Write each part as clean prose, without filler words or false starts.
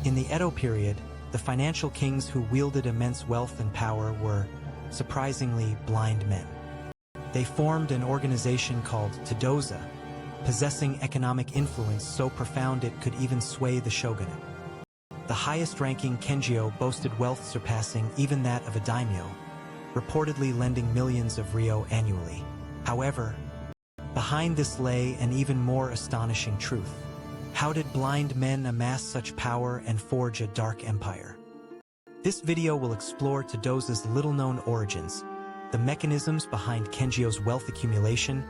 In the Edo period, the financial kings who wielded immense wealth and power were, surprisingly, blind men. They formed an organization called Todoza, possessing economic influence so profound it could even sway the shogunate. The highest-ranking Kengyo boasted wealth surpassing even that of a daimyo, reportedly lending millions of ryo annually. However, behind this lay an even more astonishing truth. How did blind men amass such power and forge a dark empire? This video will explore Todoza's little-known origins, the mechanisms behind Kengyo's wealth accumulation,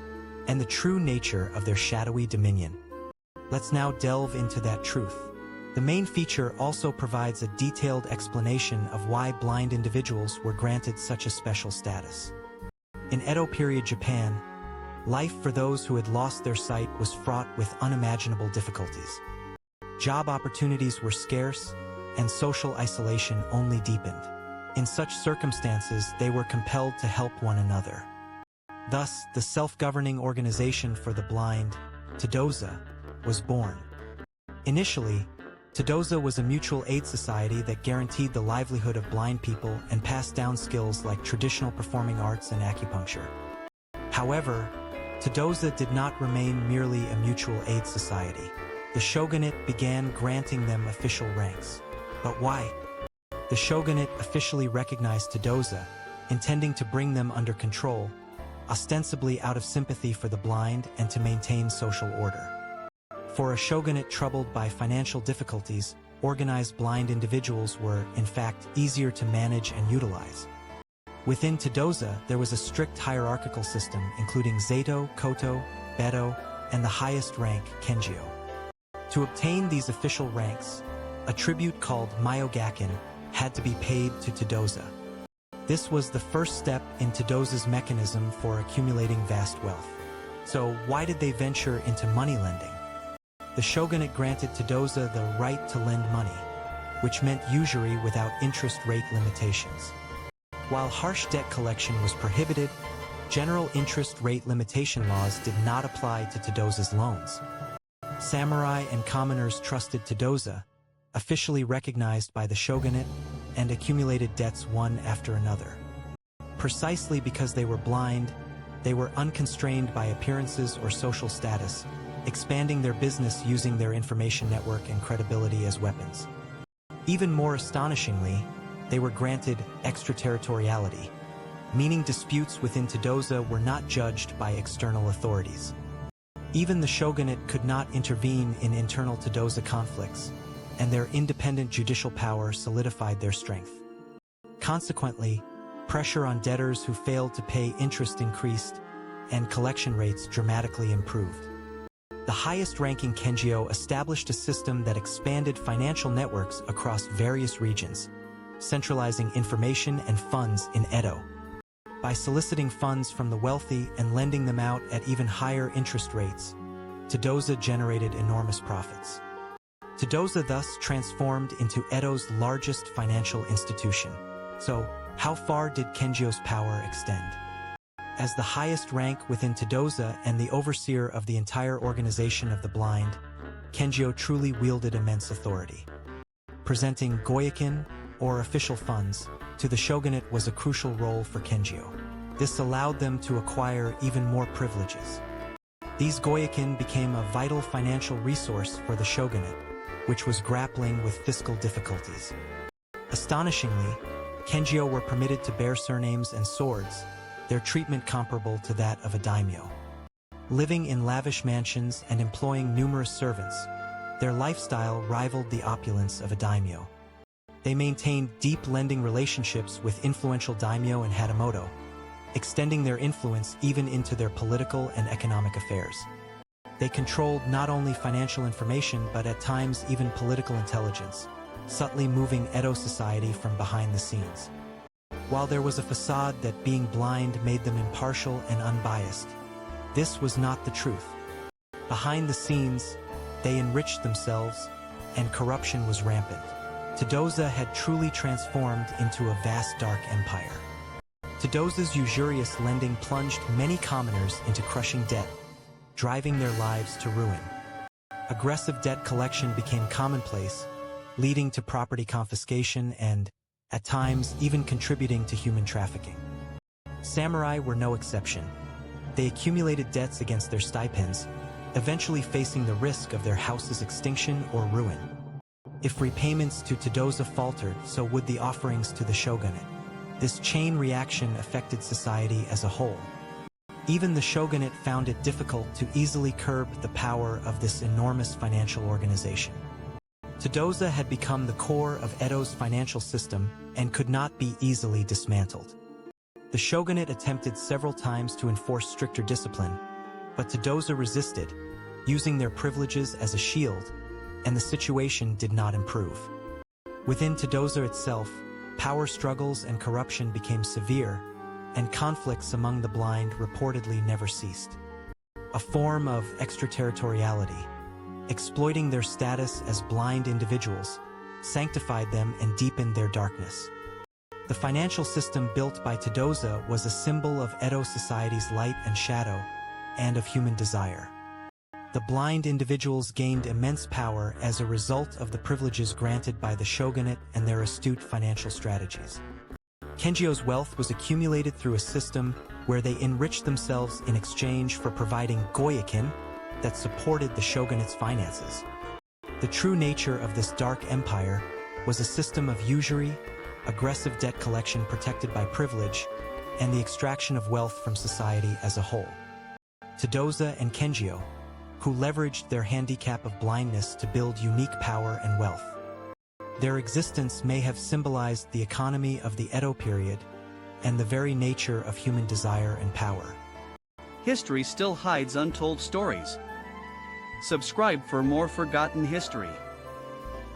and the true nature of their shadowy dominion. Let's now delve into that truth. The main feature also provides a detailed explanation of why blind individuals were granted such a special status. In Edo period Japan, life for those who had lost their sight was fraught with unimaginable difficulties. Job opportunities were scarce, and social isolation only deepened. In such circumstances, they were compelled to help one another. Thus, the self-governing organization for the blind, Todoza, was born. Initially, Todoza was a mutual aid society that guaranteed the livelihood of blind people and passed down skills like traditional performing arts and acupuncture. However, Todoza did not remain merely a mutual aid society. The shogunate began granting them official ranks. But why? The shogunate officially recognized Todoza, intending to bring them under control, ostensibly out of sympathy for the blind and to maintain social order. For a shogunate troubled by financial difficulties, organized blind individuals were, in fact, easier to manage and utilize. Within Todoza, there was a strict hierarchical system including Zato, Koto, Beto, and the highest rank, Kengyo. To obtain these official ranks, a tribute called Myogaken had to be paid to Todoza. This was the first step in Todoza's mechanism for accumulating vast wealth. So why did they venture into money lending? The shogunate granted Todoza the right to lend money, which meant usury without interest rate limitations. While harsh debt collection was prohibited, general interest rate limitation laws did not apply to Todoza's loans. Samurai and commoners trusted Todoza, officially recognized by the shogunate, and accumulated debts one after another. Precisely because they were blind, they were unconstrained by appearances or social status, expanding their business using their information network and credibility as weapons. Even more astonishingly, they were granted extraterritoriality, meaning disputes within Todoza were not judged by external authorities. Even the shogunate could not intervene in internal Todoza conflicts, and their independent judicial power solidified their strength. Consequently, pressure on debtors who failed to pay interest increased, and collection rates dramatically improved. The highest-ranking Kengyo established a system that expanded financial networks across various regions, centralizing information and funds in Edo. By soliciting funds from the wealthy and lending them out at even higher interest rates, Todoza generated enormous profits. Todoza thus transformed into Edo's largest financial institution. So, how far did Kengyo's power extend? As the highest rank within Todoza and the overseer of the entire organization of the blind, Kengyo truly wielded immense authority. Presenting goyakin, or official funds, to the shogunate was a crucial role for Kengyo. This allowed them to acquire even more privileges. These goyakin became a vital financial resource for the shogunate, which was grappling with fiscal difficulties. Astonishingly, Kengyo were permitted to bear surnames and swords, their treatment comparable to that of a daimyo. Living in lavish mansions and employing numerous servants, their lifestyle rivaled the opulence of a daimyo. They maintained deep lending relationships with influential daimyo and hatamoto, extending their influence even into their political and economic affairs. They controlled not only financial information but at times even political intelligence, subtly moving Edo society from behind the scenes. While there was a facade that being blind made them impartial and unbiased, this was not the truth. Behind the scenes, they enriched themselves, and corruption was rampant. Todoza had truly transformed into a vast dark empire. Todoza's usurious lending plunged many commoners into crushing debt, driving their lives to ruin. Aggressive debt collection became commonplace, leading to property confiscation and, at times, even contributing to human trafficking. Samurai were no exception. They accumulated debts against their stipends, eventually facing the risk of their house's extinction or ruin. If repayments to Todoza faltered, so would the offerings to the shogunate. This chain reaction affected society as a whole. Even the shogunate found it difficult to easily curb the power of this enormous financial organization. Todoza had become the core of Edo's financial system and could not be easily dismantled. The shogunate attempted several times to enforce stricter discipline, but Todoza resisted, using their privileges as a shield, and the situation did not improve. Within Todoza itself, power struggles and corruption became severe, and conflicts among the blind reportedly never ceased. A form of extraterritoriality, exploiting their status as blind individuals, sanctified them and deepened their darkness. The financial system built by Todoza was a symbol of Edo society's light and shadow, and of human desire. The blind individuals gained immense power as a result of the privileges granted by the shogunate and their astute financial strategies. Kengyo's wealth was accumulated through a system where they enriched themselves in exchange for providing goyakin that supported the shogunate's finances. The true nature of this dark empire was a system of usury, aggressive debt collection protected by privilege, and the extraction of wealth from society as a whole. Todoza and Kengyo, who leveraged their handicap of blindness to build unique power and wealth. Their existence may have symbolized the economy of the Edo period and the very nature of human desire and power. History still hides untold stories. Subscribe for more forgotten history.